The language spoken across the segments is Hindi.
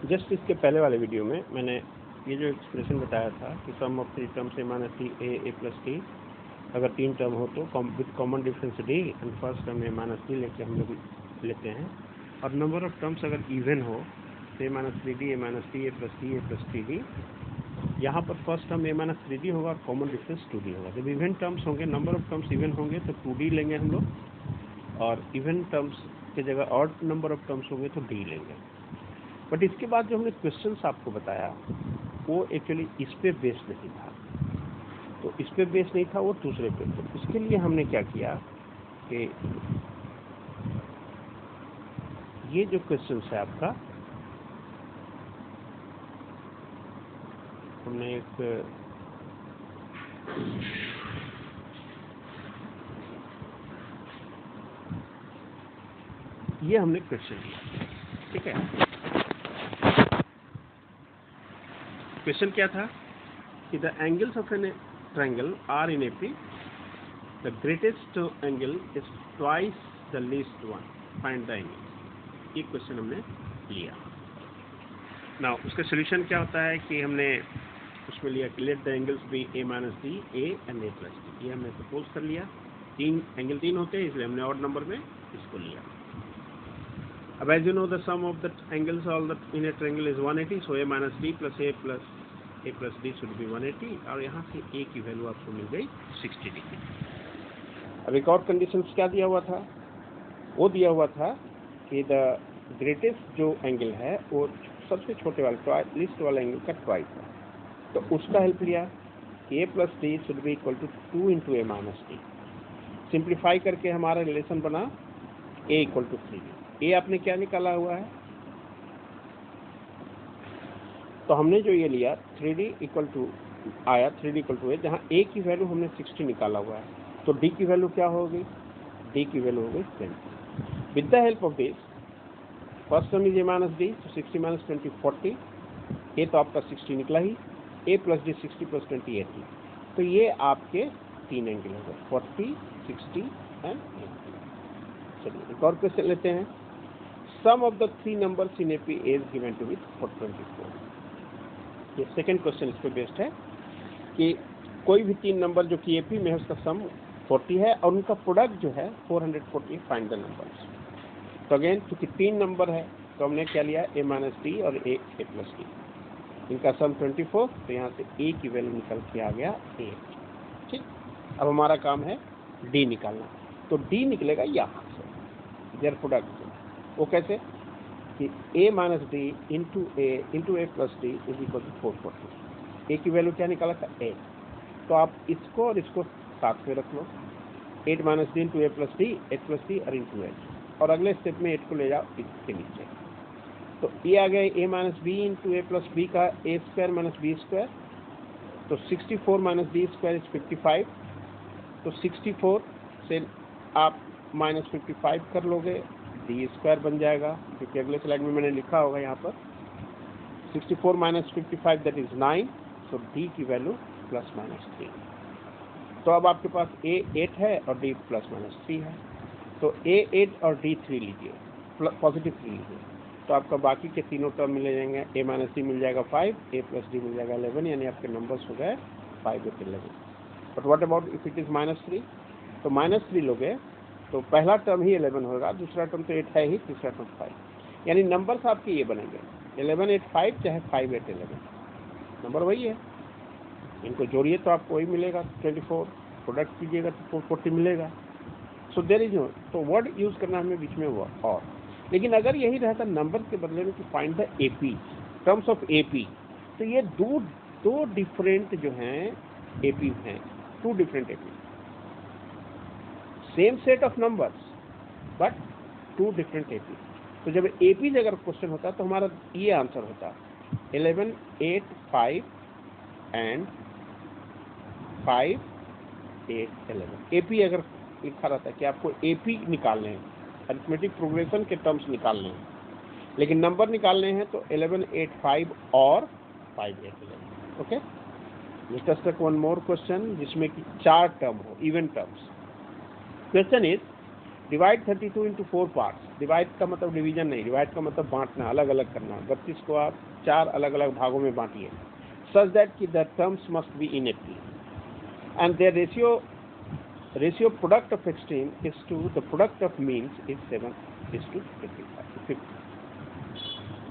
जस्ट इसके पहले वाले वीडियो में मैंने ये जो एक्सप्रेशन बताया था कि sum of 3 terms a minus t a plus t, अगर 3 टर्म हो तो with common difference d, and first term a minus t लेके हम लोग लेते हैं, और नंबर ऑफ टर्म्स अगर इवन हो तो a minus 3d a minus t a plus t d, यहाँ पर first term a minus 3d होगा और कॉमन डिफरेंस 2d होगा। जब इवन टर्म्स होंगे, नंबर ऑफ टर्म्स इवन होंगे तो 2d लेंगे हम लोग, और इवन टर्म्स की जगह ऑड नंबर ऑफ टर्म्स होंगे तो d लेंगे। बट इसके बाद जो हमने क्वेश्चंस आपको बताया वो एक्चुअली इस पे बेस्ड नहीं था, तो इस पे बेस्ड नहीं था, वो दूसरे पे। तो इसके लिए हमने क्या किया कि ये जो क्वेश्चंस है आपका, हमने एक ये हमने क्वेश्चन लिया, ठीक है। क्वेश्चन क्या था कि the angles of an triangle are in AP, the greatest angle is twice the least one, find the angle. ये क्वेश्चन हमने लिया ना। उसका सोल्यूशन क्या होता है कि हमने उसमें लिया कि let the angles be a minus d a and a plus d. ये हमने सपोज कर लिया, 3 एंगल 3 होते हैं, इसलिए हमने ऑड नंबर में इसको लिया। अब as you know the sum of the angles all the in a triangle is 180, so a minus d plus d should be 180, और यहाँ से ए की वैल्यू आपको मिल गई 60 डिग्री। अब एक और कंडीशन क्या दिया हुआ था, वो दिया हुआ था कि द ग्रेटेस्ट जो एंगल है वो सबसे छोटे वाले लिस्ट वाला एंगल का ट्वाइस है, तो उसका हेल्प लिया कि a plus d should be equal to 2 into a minus d. Simplify करके हमारा रिलेशन बना ए इक्वल टू 3। ए आपने क्या निकाला हुआ है, तो हमने जो ये लिया 3d इक्वल टू आया 3d इक्वल टू ए, जहाँ ए की वैल्यू हमने 60 निकाला हुआ है, तो डी की वैल्यू क्या हो गई, डी की वैल्यू हो गई 20। With the help of this first term is a minus D, तो 60 माइनस 20 40, ए तो आपका 60 निकला ही, ए प्लस डी 60 प्लस 20 80, तो ये आपके 3 एंगल हो गए 40 60 एंड 80। चलिए एक और क्वेश्चन लेते हैं। Sum of the 3 numbers in AP is given to with 424। ये सेकेंड क्वेश्चन इस पे बेस्ड है कि कोई भी 3 नंबर जो कि एपी में है उसका सम 40 है और उनका प्रोडक्ट जो है 440, फाइंड द नंबर्स। तो अगेन क्योंकि 3 नंबर है तो हमने क्या लिया, ए माइनस डी और ए प्लस डी, इनका सम 24, तो यहाँ से ए की वैल्यू निकल के आ गया 8। ठीक, अब हमारा काम है डी निकालना, तो डी निकलेगा यहाँ से, देयर प्रोडक्ट। वो कैसे कि a minus d into a plus d is equal to 440। A की वैल्यू क्या निकाला था 8, तो आप इसको और इसको साथ में रख लो, 8 minus d into a plus D और इंटू एच, और अगले स्टेप में 8 को ले जाओ इसके नीचे, तो ये आ गया a minus b into a plus b का a square minus b square, तो 64 माइनस बी स्क्वायर इज 55, तो 64 से आप माइनस 55 कर लोगे, डी स्क्वायर बन जाएगा, क्योंकि अगले स्लाइड में मैंने लिखा होगा यहाँ पर 64 minus 55 that is 9, so D की वैल्यू प्लस माइनस 3। तो अब आपके पास ए 8 है और डी प्लस माइनस 3 है, तो ए 8 और डी 3 लीजिए, पॉजिटिव 3 लीजिए, तो आपका बाकी के तीनों टर्म मिल जाएंगे, ए माइनस डी मिल जाएगा 5, ए प्लस डी मिल जाएगा 11, यानी आपके नंबर्स हो गए 5 8 11। But what about if it is minus 3, तो माइनस 3 लोगे तो पहला टर्म ही 11 होगा, दूसरा टर्म तो 8 है ही, तीसरा टर्म 5, यानी नंबर्स आपके ये बनेंगे 11 8 5 चाहे 5 8 11, नंबर वही है, इनको जोड़िए तो आपको वही मिलेगा 24, प्रोडक्ट कीजिएगा तो 440 मिलेगा। सो देयर इज नो, तो वर्ड यूज करना हमें बीच में हुआ और, लेकिन अगर यही रहता नंबर के बदले में कि find the AP, terms of AP, तो ये दो डिफरेंट जो हैं एपी हैं, 2 different AP, same set of numbers but 2 different AP. तो जब एपी अगर क्वेश्चन होता तो हमारा ये आंसर होता 11 8 5 एंड 5 8 11। एपी अगर लिखा रहता है कि आपको एपी निकालने हैं, अरिथमेटिक प्रोग्रेशन के टर्म्स निकालने हैं, लेकिन नंबर निकालने हैं तो 11 8 5 और 5 8 11। Okay, let us take one more question जिसमें कि 4 टर्म हो, even terms. Question is divide 32 into 4 parts. Divide का मतलब डिवीजन नहीं, डिवाइड का मतलब बांटना, अलग अलग करना। 32 को आप 4 अलग अलग भागों में बांटिए, सच दैट कि the terms must be in AP and their ratio product of extreme is to the product of means is 7:55।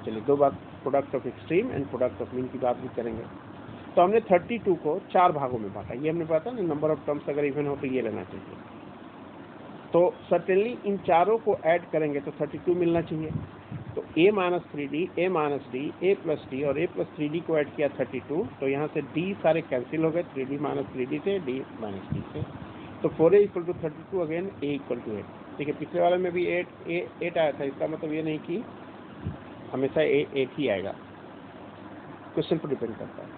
चलिए दो बात product of extreme and product of mean की बात भी करेंगे। तो हमने 32 को 4 भागों में बांटा, ये हमने पता ना, नंबर ऑफ टर्म्स अगर इवन हो तो ये लेना चाहिए। तो सर्टेनली इन चारों को ऐड करेंगे तो 32 मिलना चाहिए। तो a minus 3d, a minus d, a plus d और a प्लस 3d को ऐड किया 32, तो यहाँ से d सारे कैंसिल हो गए, 3d माइनस 3d से, d माइनस d से। तो 4a equal to 32, again a equal to 8। ठीक है, पिछले वाले में भी 8 आया था, इसका मतलब ये नहीं कि हमेशा 8 ही आएगा, क्वेश्चन पर डिपेंड करता है।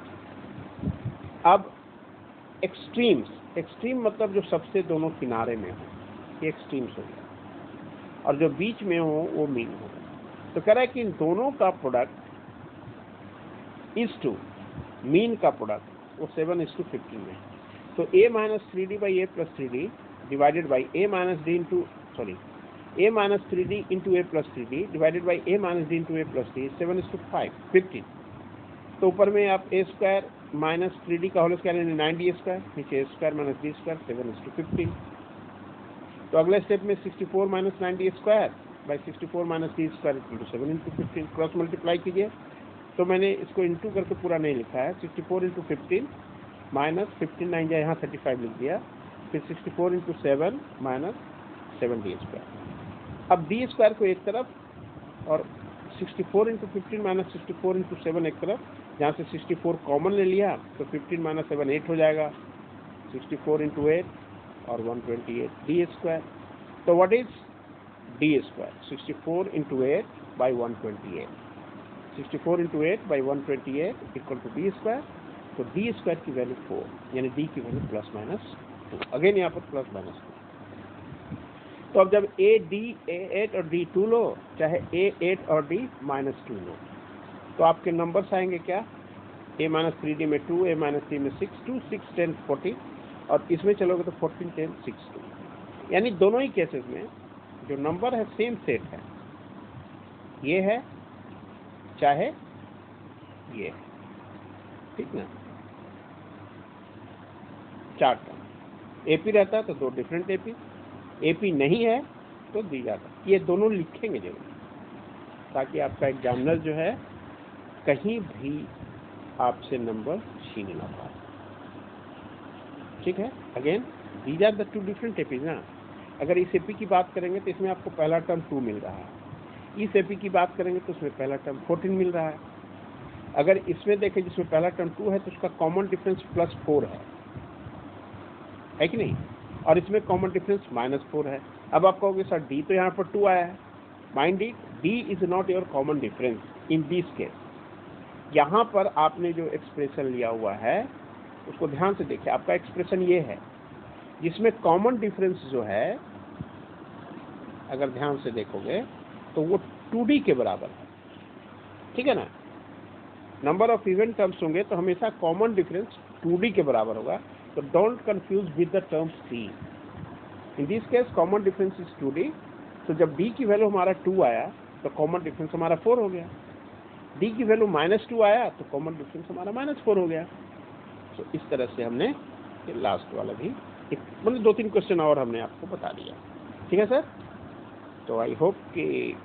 अब एक्सट्रीम मतलब जो सबसे दोनों किनारे में हो, ये एक्सट्रीम्स हो गया, और जो बीच में हो वो मीन हो। तो कह रहा है कि इन दोनों का प्रोडक्ट इज टू मीन का प्रोडक्ट वो 7:15 में। तो a minus 3d by a plus 3d divided by a minus d into a minus 3d into a plus 3d divided by a minus d into a plus 3d 7:15। तो ऊपर में आप a स्क्वायर माइनस 3d का होल स्क्वायर यानी 9d स्क्वायर, नीचे a square minus d square 7:15। तो अगले स्टेप में 64 minus 9d square by 64 minus d square equal to 7:15। Cross multiply कीजिए, तो मैंने इसको इंटू करके पूरा नहीं लिखा है। 64 इंटू 15 माइनस 15 9 जाए यहाँ 35 लिख दिया, फिर 64 इंटू 7 माइनस 7d स्क्वायर। अब d स्क्वायर को एक तरफ और 64 इंटू 15 माइनस 64 इंटू 7 एक तरफ, जहाँ से 64 कॉमन ले लिया तो 15 माइनस 7 8 हो जाएगा, 64 इंटू 8 और 128 डी स्क्वायर। तो what is d square? 64 into 8 by 128, 64 into 8 by 128 equal to d square. तो डी स्क्वायर की वैल्यू 4, यानी डी की वैल्यू प्लस माइनस 2, अगेन यहाँ पर प्लस माइनस 2। तो अब जब A 8 और D 2 लो, चाहे A 8 और D माइनस 2 लो, तो आपके नंबर्स आएंगे क्या? A माइनस 3D में 2, A माइनस 3 में 6, 2 6 10 40, और इसमें चलोगे तो 14 10 6 2। यानी दोनों ही केसेस में जो नंबर है सेम सेट है, ये है चाहे ये, ठीक ना? 4 टर्म AP रहता है तो 2 डिफरेंट AP नहीं है तो दी जाता है। ये दोनों लिखेंगे जरूर, ताकि आपका एग्जामिनर जो है कहीं भी आपसे नंबर छीन ना पाए, ठीक है? Again these are the 2 different APs ना। अगर इस एपी की बात करेंगे तो इसमें आपको पहला टर्म 2 मिल रहा है, इस एपी की बात करेंगे तो उसमें पहला टर्म 14 मिल रहा है। अगर इसमें देखें जिसमें पहला टर्म 2 है तो उसका कॉमन डिफरेंस +4 है कि नहीं? और इसमें कॉमन डिफरेंस -4 है। अब आप कहोगे सर डी तो यहाँ पर 2 आया है, mind it, D is not your common difference in this case. यहाँ पर आपने जो एक्सप्रेशन लिया हुआ है उसको ध्यान से देखिए। आपका एक्सप्रेशन ये है जिसमें कॉमन डिफरेंस जो है, अगर ध्यान से देखोगे तो वो 2D के बराबर है, ठीक है ना? नंबर ऑफ इवन टर्म्स होंगे तो हमेशा कॉमन डिफरेंस 2D के बराबर होगा। तो don't confuse with the term C। In this case common difference is 2D। तो जब D की वैल्यू हमारा 2 आया तो कॉमन डिफरेंस हमारा 4 हो गया। D की वैल्यू -2 आया तो कॉमन डिफरेंस हमारा -4 हो गया। तो इस तरह से हमने लास्ट वाला भी मतलब 2-3 क्वेश्चन और हमने आपको बता दिया, ठीक है सर? तो आई होप कि